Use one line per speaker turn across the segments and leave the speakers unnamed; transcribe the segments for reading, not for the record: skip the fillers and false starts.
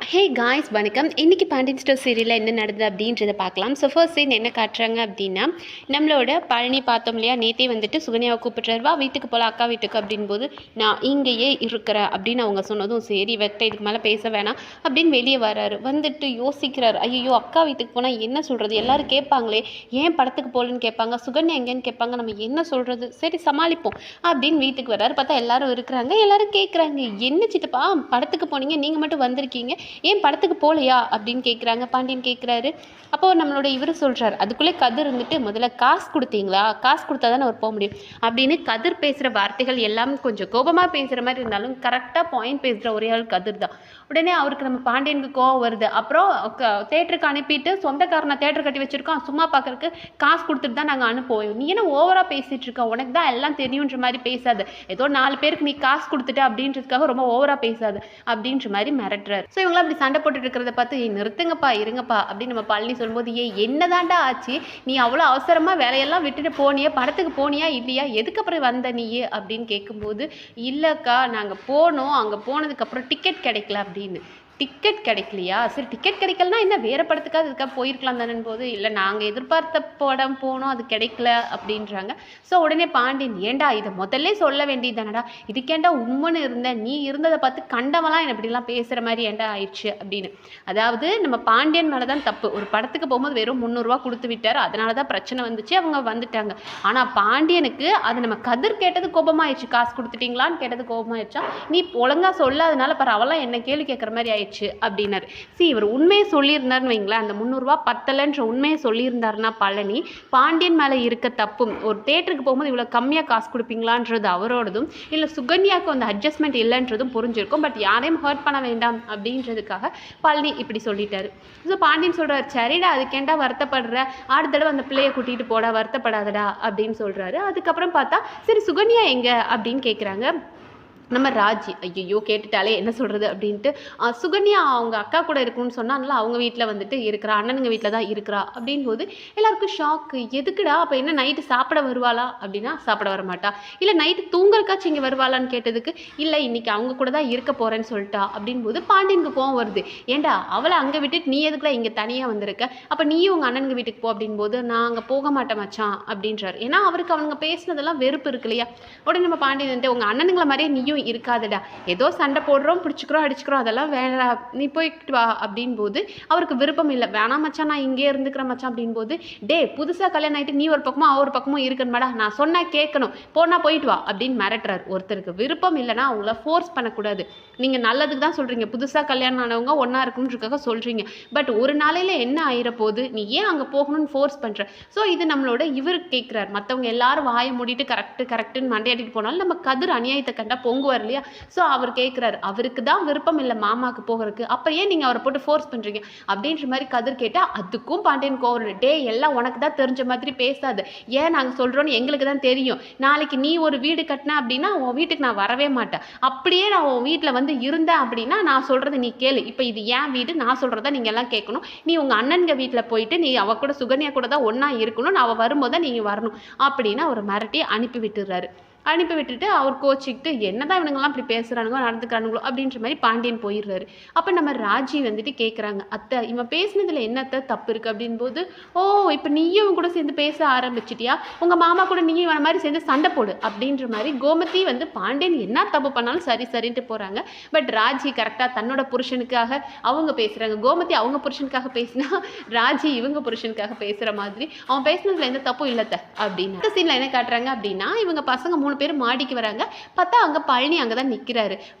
Hey guys வணக்கம். இன்றைக்கி Pandian store சீரியலில் என்ன நடந்தது அப்படின்றத பார்க்கலாம். ஸோ ஃபர்ஸ்ட் சீன் என்ன காட்டுறாங்க அப்படின்னா, நம்மளோட பழனி பார்த்தோம் இல்லையா, நேற்றே வந்துட்டு சுகன்யாவை கூப்பிட்றாரு, வா வீட்டுக்கு போகலாம் அக்கா வீட்டுக்கு அப்படின்போது, நான் இங்கேயே இருக்கிறேன் அப்படின்னு அவங்க சொன்னதும் சரி வெட்ட இதுக்கு மேலே பேச வேணாம் அப்படின்னு வெளியே வராரு. வந்துட்டு யோசிக்கிறார், ஐயோ அக்கா வீட்டுக்கு போனால் என்ன சொல்கிறது, எல்லோரும் கேட்பாங்களே ஏன் படத்துக்கு போகலன்னு கேட்பாங்க, சுகன்யா எங்கேன்னு கேட்பாங்க, நம்ம என்ன சொல்கிறது, சரி சமாளிப்போம் அப்படின்னு வீட்டுக்கு வர்றாரு. பார்த்தா எல்லாரும் இருக்கிறாங்க, எல்லாரும் கேட்குறாங்க, என்ன சித்தப்பா படத்துக்கு போனீங்க, நீங்கள் மட்டும் வந்திருக்கீங்க, ஏன் படத்துக்கு போகலையா அப்படின்னு கேட்குறாங்க. பாண்டியன் கேட்குறாரு. அப்போது நம்மளோட இவர் சொல்கிறார், அதுக்குள்ளே கதிர் இருந்துட்டு முதல்ல காசு கொடுத்தீங்களா, காசு கொடுத்தா தானே அவர் போக முடியும் அப்படின்னு கதிர் பேசுகிற வார்த்தைகள் எல்லாம் கொஞ்சம் கோபமாக பேசுகிற மாதிரி இருந்தாலும் கரெக்டாக பாயிண்ட் பேசுகிற ஒரே ஆள் கதிர் தான். உடனே அவருக்கு நம்ம பாண்டியனுக்கு கோவம் வருது. அப்புறம் தேட்டருக்கு அனுப்பிட்டு சொந்தக்காரனை தேட்டர் கட்டி வச்சுருக்கோம், சும்மா பார்க்குறக்கு காசு கொடுத்துட்டு தான் நாங்கள் அனுப்புவோம், நீ என்ன ஓவராக பேசிகிட்டு இருக்க, உனக்கு தான் எல்லாம் தெரியுன்ற மாதிரி பேசாது, ஏதோ 4 பேருக்கு நீ காசு கொடுத்துட்ட அப்படின்றதுக்காக ரொம்ப ஓவராக பேசாது அப்படின்ற மாதிரி மிரட்டுறாரு. ஸோ இவங்களாம் அப்படி சண்டை போட்டுட்டு இருக்கிறத பார்த்து நிறுத்துங்கப்பா இருங்கப்பா அப்படின்னு நம்ம பழனி சொல்லும்போது, என்னதாண்டா ஆச்சு, நீ அவ்வளோ அவசரமாக வேலையெல்லாம் விட்டுட்டு போனியே, படத்துக்கு போனியா இல்லையா, எதுக்கு அப்புறம் வந்த நீ அப்படின்னு கேட்கும்போது, இல்லைக்கா நாங்கள் போனோம், அங்கே போனதுக்கப்புறம் டிக்கெட் கிடைக்கல அப்படின்னு. டிக்கெட் கிடைக்கலையா, சரி டிக்கெட் கிடைக்கலனா என்ன வேறு படத்துக்காக இதுக்காக போயிருக்கலாம் தானே போது, இல்லை நாங்கள் எதிர்பார்த்த படம் போனோம் அது கிடைக்கல அப்படின்றாங்க. ஸோ உடனே பாண்டியன், ஏண்டா இதை முதல்ல சொல்ல வேண்டியது தானடா, இதுக்கேண்டா உண்மைன்னு இருந்த, நீ இருந்ததை பார்த்து கண்டவெல்லாம் என்ன இப்படிலாம் பேசுகிற மாதிரி ஏண்டா ஆயிடுச்சு அப்படின்னு. அதாவது நம்ம பாண்டியன் மேலே தான் தப்பு, ஒரு படத்துக்கு போகும்போது வெறும் 300 கொடுத்து விட்டார், அதனால தான் பிரச்சனை வந்துச்சு, அவங்க வந்துட்டாங்க. ஆனால் பாண்டியனுக்கு அது நம்ம கதிர் கேட்டது கோபமாயிடுச்சு, காசு கொடுத்துட்டீங்களான்னு கேட்டது கோபமாயிடுச்சா, நீ ஒழுங்காக சொல்லாதனால பரவாயில்ல என்ன கேள்வி கேட்குற மாதிரி ஆயிடுச்சு அப்படின்னாரு. இவர் உண்மையை சொல்லியிருந்தாருன்னு வைங்களேன், அந்த 300 பத்தலைன்ற உண்மையை சொல்லியிருந்தாருன்னா பழனி, பாண்டியன் மேலே இருக்க தப்பும், ஒரு தேட்டருக்கு போகும்போது இவ்வளோ கம்மியாக காசு கொடுப்பீங்களான்றது அவரோடதும், இல்லை சுகன்யாவுக்கு அந்த அட்ஜஸ்ட்மெண்ட் இல்லைன்றதும் புரிஞ்சிருக்கும். பட் யாரையும் ஹர்ட் பண்ண வேண்டாம் அப்படின்றதுக்காக பழனி இப்படி சொல்லிட்டாரு. ஸோ பாண்டியன் சொல்கிறார், சரிடா அதுக்கேண்டா வருத்தப்படுற, அடுத்த தடவை அந்த பிள்ளையை கூட்டிகிட்டு போடா, வருத்தப்படாதடா அப்படின்னு சொல்கிறாரு. அதுக்கப்புறம் பார்த்தா சரி சுகன்யா எங்க அப்படின்னு கேட்குறாங்க. நம்ம ராஜி, ஐயோ கேட்டுட்டாலே என்ன சொல்கிறது அப்படின்ட்டு, சுகன்யா அவங்க அக்கா கூட இருக்குன்னு சொன்னால அவங்க வீட்டில் வந்துட்டு இருக்கிறா, அண்ணனுங்க வீட்டில் தான் இருக்கிறா அப்படின்போது எல்லாருக்கும் ஷாக்கு. எதுக்குடா அப்போ என்ன நைட்டு சாப்பிட வருவாளா அப்படின்னா, சாப்பிட வர மாட்டா, இல்லை நைட்டு தூங்குறக்காச்சும் இங்கே வருவாளான்னு கேட்டதுக்கு, இல்லை இன்னைக்கு அவங்க கூட தான் இருக்க போகிறேன்னு சொல்லிட்டா அப்படின்போது பாண்டியனுக்கு கோவம் வருது. ஏண்டா அவளை அங்கே விட்டுட்டு நீ எதுக்குலாம் இங்கே தனியாக வந்திருக்க, அப்போ நீயும் உங்கள் அண்ணனுங்க வீட்டுக்கு போ அப்படின்போது, நான் அங்கே போக மாட்டேன் மச்சான் அப்படின்றாரு. ஏன்னா அவருக்கு அவங்க பேசினதெல்லாம் வெறுப்பு இருக்கு இல்லையா. உடனே நம்ம பாண்டியன், உங்கள் அண்ணனுங்களை மாதிரியே நீயும் இருக்காதடா, ஏதோ சண்டை போடுறோம் பிடிச்சிக்கிறோம் அடிச்சுக்கிறோம் அதெல்லாம் வேணா, நீ போயிட்டு வா அப்படின்போது அவருக்கு விருப்பம் இல்லை, வேணாம் மச்சான் நான் இங்கே இருந்துக்கிறேன் மச்சான் அப்படின்போது, டே புதுசாக கல்யாணம் ஆகிட்டு நீ ஒரு பக்கமும் அவர் பக்கமும் இருக்கணுமாடா, நான் சொன்னா கேட்கணும், போனா போயிட்டு வா அப்படின்னு மிரட்டுறாரு. ஒருத்தருக்கு விருப்பம் இல்லைன்னா அவங்கள ஃபோர்ஸ் பண்ணக்கூடாது. நீங்கள் நல்லதுக்கு தான் சொல்கிறீங்க, புதுசாக கல்யாணம் ஆனவங்க ஒன்றா இருக்கணுன்றதுக்காக சொல்கிறீங்க, பட் ஒரு நாளையில் என்ன ஆயிர போது, நீ ஏன் அங்கே போகணும்னு ஃபோர்ஸ் பண்ணுற. ஸோ இது நம்மளோட இவர் கேட்குறாரு, மற்றவங்க எல்லாரும் வாயை மூடிட்டு கரெக்டுன்னு மண்டையாட்டிட்டு போனாலும் நம்ம கதிர் அநியாயத்தை கண்டா பொங்குவார் இல்லையா. ஸோ அவர் கேட்குறாரு, அவருக்கு தான் விருப்பம் இல்லை மாமாவுக்கு போகிறதுக்கு, அப்புறம் ஏன் நீங்கள் அவரை போட்டு ஃபோர்ஸ் பண்ணுறீங்க அப்படின்ற மாதிரி கதிர் கேட்டால் அதுக்கும் பாண்டியன் கோவம், டே எல்லாம் உனக்கு தான் தெரிஞ்ச மாதிரி பேசாது, ஏன் நாங்கள் சொல்கிறோன்னு எங்களுக்கு தான் தெரியும், நாளைக்கு நீ ஒரு வீடு கட்டின அப்படின்னா உன் வீட்டுக்கு நான் வரவே மாட்டேன், அப்படியே நான் உன் வீட்டில் வந்து இருந்தேன் அப்படின்னா நான் சொல்கிறது நீ கேளு, இப்போ இது ஏன் வீடு, நான் சொல்கிறத நீங்கள் எல்லாம் கேட்கணும், நீ உங்கள் அண்ணனுங்க வீட்டில் போயிட்டு நீ அவ கூட சுகன்யா கூட தான் ஒன்றா இருக்கணும், நான் அவள் வரும்போது தான் நீங்கள் வரணும் அப்படின்னு அவர் மிரட்டி அனுப்பி விட்டுறாரு. அனுப்பி விட்டுட்டு அவர் கோச்சிக்கிட்டு என்னதான் இவனுங்கெல்லாம் இப்படி பேசுகிறானுங்களோ நடந்துக்கிறானுங்களோ அப்படின்ற மாதிரி பாண்டியன் போயிடுறாரு. அப்போ நம்ம ராஜி வந்துட்டு கேட்குறாங்க, அத்தை இவன் பேசினதில் என்னத்தை தப்பு இருக்குது அப்படின்போது, ஓ இப்போ நீயும் கூட சேர்ந்து பேச ஆரம்பிச்சிட்டியா, உங்கள் மாமா கூட நீயும் இவன் மாதிரி சேர்ந்து சண்டை போடு அப்படின்ற மாதிரி கோமதி வந்து பாண்டியன் என்ன தப்பு பண்ணாலும் சரி சரின்ட்டு போகிறாங்க. பட் ராஜி கரெக்டாக தன்னோட புருஷனுக்காக அவங்க பேசுகிறாங்க. கோமதி அவங்க புருஷனுக்காக பேசினா ராஜி இவங்க புருஷனுக்காக பேசுகிற மாதிரி, அவன் பேசினதில் எந்த தப்பும் இல்லைத்த அப்படின்னு. அந்த சீனில் என்ன காட்டுறாங்க அப்படின்னா, இவங்க பசங்க 3 பேர் மாடிக்கு வராங்க. பார்த்தா அங்கே பழனி அங்கே தான் நிற்கிறாரு.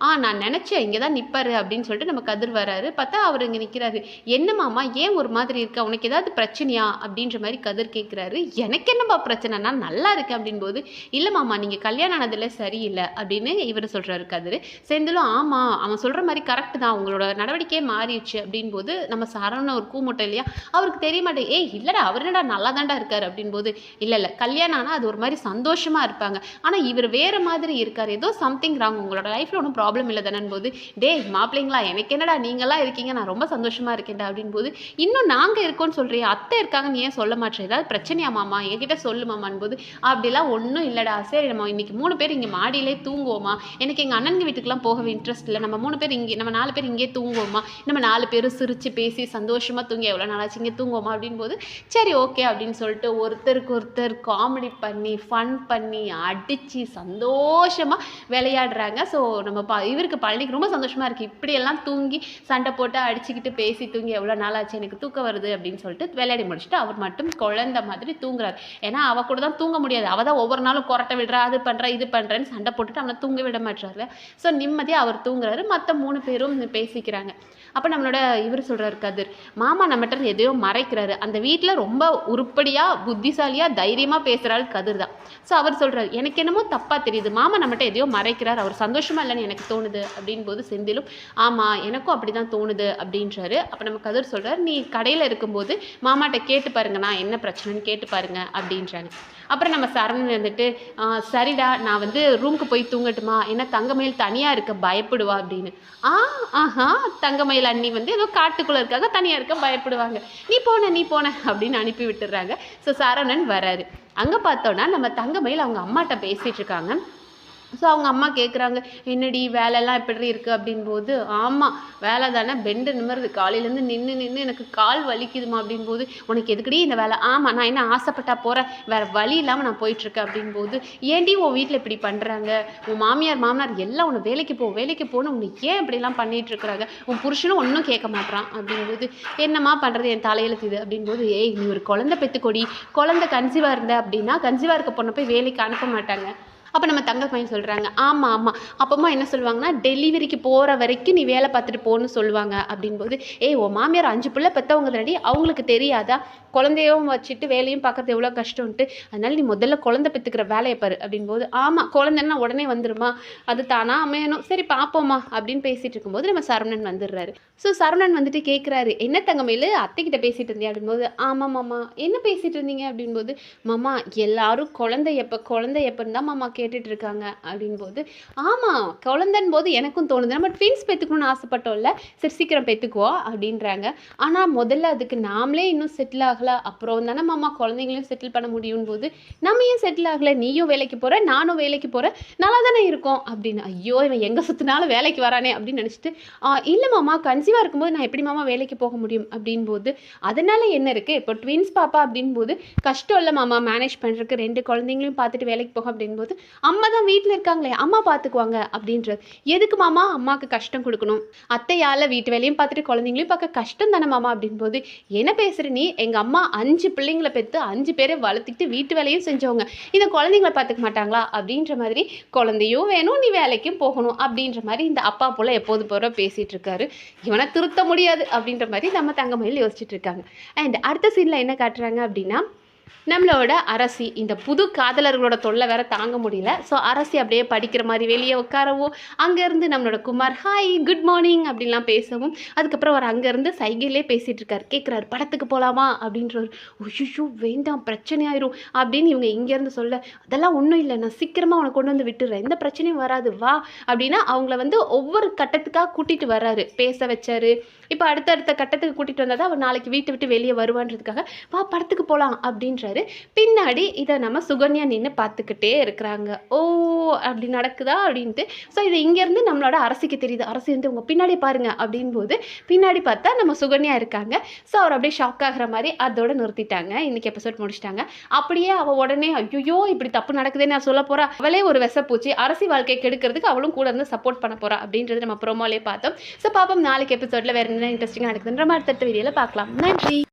நான் நினச்சேன் இங்கே தான் நிற்பாரு அப்படின்னு சொல்லிட்டு நம்ம கதிர் வராரு. பார்த்தா அவர் இங்கே நிற்கிறாரு. என்ன மாமா ஏன் ஒரு மாதிரி இருக்கா, உனக்கு ஏதாவது பிரச்சனையா அப்படின்ற மாதிரி கதிர் கேட்குறாரு. எனக்கு என்னப்பா பிரச்சனை, நான் நல்லா இருக்கேன் அப்படின்போது, இல்லை மாமா நீங்கள் கல்யாணம் ஆனதில் சரியில்லை அப்படின்னு இவர் சொல்கிறாரு கதிர். செந்திலும் ஆமாம் அவன் சொல்கிற மாதிரி கரெக்டு தான், உங்களோட நடவடிக்கையே மாறிடுச்சு அப்படின்போது நம்ம சரவண ஒரு கூமுட்டை இல்லையா, அவருக்கு தெரிய மாட்டேன், இல்லைடா அவர் என்னடா நல்லா தாண்டா இருக்காரு அப்படின்போது, இல்லை கல்யாணம் ஆனால் அது ஒரு மாதிரி சந்தோஷமாக இருப்பாங்க, ஆனால் இவர் வேறு மாதிரி இருக்கார், ஏதோ சம்திங் ராங், உங்களோட லைஃப்பில் ஒன்றும் ப்ராப்ளம் இல்லை தானே போது, டே மாப்பிள்ளைங்களா எனக்கு என்னடா நீங்களாம் இருக்கீங்க, நான் ரொம்ப சந்தோஷமாக இருக்கேன்டா அப்படின்போது, இன்னும் நாங்கள் இருக்கோன்னு சொல்கிறீங்க, அத்தை இருக்காங்கன்னு ஏன் சொல்ல மாட்டேன், ஏதாவது பிரச்சனையா மாமா என்கிட்ட சொல்லு மாமான் போது, அப்படிலாம் ஒன்றும் இல்லைடா, சரி நம்ம இன்னைக்கு 3 பேர் இங்கே மாடியிலே தூங்குவோமா, எனக்கு எங்கள் அண்ணனுங்க வீட்டுக்குலாம் போகவே இன்ட்ரெஸ்ட் இல்லை, நம்ம 3 பேர் இங்கே, நம்ம 4 பேர் இங்கே தூங்குவோமா, நம்ம 4 பேரும் சிரித்து பேசி சந்தோஷமாக தூங்கி எவ்வளோ நாளாச்சு இங்கே தூங்குவோமா அப்படின் போது, சரி ஓகே அப்படின்னு சொல்லிட்டு ஒருத்தருக்கு ஒருத்தர் காமெடி பண்ணி ஃபன் பண்ணி அடித்து சந்தோஷமாக விளையாடுறாங்க. ஸோ நம்ம இவருக்கு பழனிக்கு ரொம்ப சந்தோஷமாக இருக்குது, இப்படியெல்லாம் தூங்கி சண்டை போட்டு அடிச்சுக்கிட்டு பேசி தூங்கி எவ்வளோ நாள் ஆச்சு எனக்கு தூக்கம் வருது அப்படின்னு சொல்லிட்டு விளையாடி முடிச்சுட்டு அவர் மட்டும் குழந்தை மாதிரி தூங்குறாரு. ஏன்னா அவள் கூட தான் தூங்க முடியாது, அவள் தான் ஒவ்வொரு நாளும் கொரட்டை விடுறா, அது பண்ணுறா இது பண்ணுறேன்னு சண்டை போட்டுட்டு அவனை தூங்க விட மாட்டாரு. ஸோ நிம்மதியாக அவர் தூங்குறாரு, மற்ற 3 பேரும் பேசிக்கிறாங்க. அப்போ நம்மளோட இவர் சொல்கிறார் கதிர், மாமா நம்மகிட்ட எதையோ மறைக்கிறாரு, அந்த வீட்டில் ரொம்ப உருப்படியாக புத்திசாலியாக தைரியமாக பேசுகிறாள் கதிர் தான். ஸோ அவர் சொல்கிறார் எனக்கு என்னமோ தப்பாக தெரியுது, மாமா நம்மகிட்ட எதையோ மறைக்கிறார், அவர் சந்தோஷமாக இல்லைன்னு எனக்கு தோணுது அப்படின் போது செந்திலும் ஆமாம் எனக்கும் அப்படி தான் தோணுது அப்படின்றாரு. அப்போ நம்ம கதிர் சொல்கிறார் நீ கடையில் இருக்கும்போது மாமாட்ட கேட்டு பாருங்க, நான் என்ன பிரச்சனைன்னு கேட்டு பாருங்க அப்படின்றாங்க. அப்புறம் நம்ம சரணன் வந்துட்டு சரிடா நான் ரூமுக்கு போய் தூங்கட்டுமா, ஏன்னா தங்கமயில் தனியாக இருக்க பயப்படுவா அப்படின்னு. ஆஹா தங்கமயில் அண்ணி ஏதோ காட்டுக்குள்ளே இருக்காங்க, தனியாக இருக்க பயப்படுவாங்க, நீ போன அப்படின்னு அனுப்பி விட்டுறாங்க. ஸோ சரணன் வராரு. அங்கே பார்த்தோன்னா நம்ம தங்கமயில் அவங்க அம்மாட்ட பேசிகிட்டு இருக்காங்க. ஸோ அவங்க அம்மா கேட்குறாங்க என்னடி வேலைலாம் எப்படி இருக்குது அப்படின்போது, ஆமாம் வேலை தானே, பெண்டு நிமிருது, காலையிலேருந்து நின்று எனக்கு கால் வலிக்குதுமா அப்படின்போது, உனக்கு எதுக்கடி இந்த வேலை, ஆமாம் நான் என்ன ஆசைப்பட்டா போகிறேன், வேறு வழி இல்லாமல் நான் போயிட்டுருக்கேன் அப்படின்போது, ஏன்டி உன் வீட்டில் இப்படி பண்ணுறாங்க, உன் மாமனார் எல்லாம் உன்னை வேலைக்கு போன்னு உன்னை ஏன் இப்படிலாம் பண்ணிகிட்ருக்குறாங்க, உன் புருஷனும் ஒன்றும் கேட்க மாட்டான் அப்படின்போது, என்னம்மா பண்ணுறது என் தலையெழுத்துது அப்படின்போது, ஏய் நீ ஒரு குழந்தை பெற்றுக்கொடி, குழந்தை கன்சீவாக இருந்த அப்படின்னா கன்சீவாக இருக்க பொண்ணை போய் வேலைக்கு அனுப்ப மாட்டாங்க. அப்போ நம்ம தங்க பையன் சொல்கிறாங்க ஆமாம் அப்போம்மா என்ன சொல்லுவாங்கன்னா டெலிவரிக்கு போகிற வரைக்கும் நீ வேலை பார்த்துட்டு போன்னு சொல்லுவாங்க அப்படின்போது, ஏய் உன் மாமியார் 5 பிள்ளை பெற்றவங்க தானடி, அவங்களுக்கு தெரியாதா குழந்தையும் வச்சுட்டு வேலையும் பார்க்கறது எவ்வளோ கஷ்டம்ன்ட்டு, அதனால நீ முதல்ல குழந்தை பெற்றுக்கிற வேலையை பாரு அப்படின்போது, ஆமாம் குழந்தைன்னா உடனே வந்துருமா, அது தானா அமையணும், சரி பார்ப்போம்மா அப்படின்னு பேசிகிட்டு இருக்கும்போது நம்ம சரவணன் வந்துடுறாரு. ஸோ சரவணன் கேட்குறாரு என்ன தங்கமேலு அத்தைக்கிட்ட பேசிகிட்டு இருந்தேன் அப்படின்போது, ஆமாம் மாமா என்ன பேசிகிட்டு இருந்தீங்க அப்படின்போது, மாமா எல்லாரும் குழந்தை எப்போன்னு தான் மாமா கேட்டுட்டு இருக்காங்க அப்படின்போது, ஆமாம் குழந்தைன் போது எனக்கும் தோணுது, நம்ம ட்வின்ஸ் பெற்றுக்கணும்னு ஆசைப்பட்டோம்ல, சரி சீக்கிரம் பெற்றுக்குவோம் அப்படின்றாங்க. ஆனால் முதல்ல அதுக்கு நாமளே இன்னும் செட்டில் ஆகலை, அப்புறம் தானே மாமா குழந்தைங்களையும் செட்டில் பண்ண முடியும் போது, நம்ம ஏன் செட்டில் ஆகலை, நீயும் வேலைக்கு போகிற நானும் வேலைக்கு போகிறேன் நல்லா தானே இருக்கோம் அப்படின்னு. ஐயோ இவன் எங்கே சுற்றினாலும் வேலைக்கு வரானே அப்படின்னு நினச்சிட்டு, இல்லை மாமா கன்சீவாக இருக்கும்போது நான் எப்படி மாமா வேலைக்கு போக முடியும் அப்படின்போது, அதனால என்ன இருக்குது, இப்போ ட்வின்ஸ் பாப்பா அப்படின்போது கஷ்டம் இல்லை மாமா மேனேஜ் பண்ணுறதுக்கு, 2 குழந்தைங்களையும் பார்த்துட்டு வேலைக்கு போக அப்படின்போது, அம்மா தான் வீட்டில் இருக்காங்களே அம்மா பார்த்துக்குவாங்க அப்படின்றது. எதுக்கு மாமா அம்மாவுக்கு கஷ்டம் கொடுக்கணும், அத்தையால் வீட்டு வேலையும் பார்த்துட்டு குழந்தைங்களையும் பார்க்க கஷ்டம் தானே மாமா அப்படின்போது, என்ன பேசுகிற நீ, எங்கள் அம்மா 5 பிள்ளைங்களை பெற்று 5 பேரை வளர்த்துக்கிட்டு வீட்டு வேலையும் செஞ்சவங்க, இந்த குழந்தைங்களை பார்த்துக்க மாட்டாங்களா அப்படின்ற மாதிரி, குழந்தையும் வேணும் நீ வேலைக்கும் போகணும் அப்படின்ற மாதிரி இந்த அப்பா போல் எப்போது போகிற பேசிகிட்டு இருக்காரு. இவனை திருத்த முடியாது அப்படின்ற மாதிரி நம்ம தங்கமயில் யோசிச்சுட்டு இருக்காங்க. அண்ட் அடுத்த சீனில் என்ன காட்டுறாங்க அப்படின்னா, நம்மளோட அரசி இந்த புது காதலர்களோட தொல்லை வேற தாங்க முடியல. ஸோ அரசி அப்படியே படிக்கிற மாதிரி வெளியே உட்காரவும், அங்கேருந்து நம்மளோட குமார் ஹாய் குட் மார்னிங் அப்படின்லாம் பேசவும், அதுக்கப்புறம் அவர் அங்கேருந்து சைகையிலே பேசிகிட்டு இருக்காரு. கேட்குறாரு படத்துக்கு போகலாமா அப்படின்றவர், ஐயோ வேண்டாம் பிரச்சனை ஆயிரும் அப்படின்னு இவங்க இங்கேருந்து சொல்ல, அதெல்லாம் ஒன்றும் இல்லை நான் சீக்கிரமாக அவனை கொண்டு வந்து விட்டுடுறேன், எந்த பிரச்சனையும் வராது வா அப்படின்னா அவங்கள ஒவ்வொரு கட்டத்துக்காக கூட்டிகிட்டு வர்றாரு, பேச வச்சாரு. இப்போ அடுத்தடுத்த கட்டத்துக்கு கூட்டிகிட்டு வந்தால் தான் அவர் நாளைக்கு வீட்டை விட்டு வெளியே வருவான்றதுக்காக வா படத்துக்கு போகலாம் அப்படின்றாரு. பின்னாடி இதை நம்ம சுகன்யா நின்று பார்த்துக்கிட்டே இருக்கிறாங்க. ஓ அப்படி நடக்குதா அப்படின்ட்டு. ஸோ இது இங்கேருந்து நம்மளோட அரசிக்கு தெரியுது. அரசி உங்கள் பின்னாடி பாருங்க அப்படின்போது பின்னாடி பார்த்தா நம்ம சுகன்யா இருக்காங்க. ஸோ அவர் அப்படியே ஷாக் ஆகிற மாதிரி அதோட நிறுத்திட்டாங்க. இன்றைக்கி எபிசோட் முடிச்சிட்டாங்க. அப்படியே அவள் உடனே ஐயோ இப்படி தப்பு நடக்குதுன்னு நான் சொல்ல போகிறா, அவளே ஒரு விஷப்பூச்சி, அரசி வாழ்க்கை கெடுக்கிறதுக்கு அவளும் கூட இருந்து சப்போர்ட் பண்ண போகிறா அப்படின்றது நம்ம ப்ரோமோலே பார்த்தோம். ஸோ பாப்போம் நாளைக்கு எபிசோடில் வேறு என்ன இன்ட்ரெஸ்டிங்காக நடக்குதுன்ற மாதிரி அடுத்த வீடியோவில் பார்க்கலாம். நன்றி.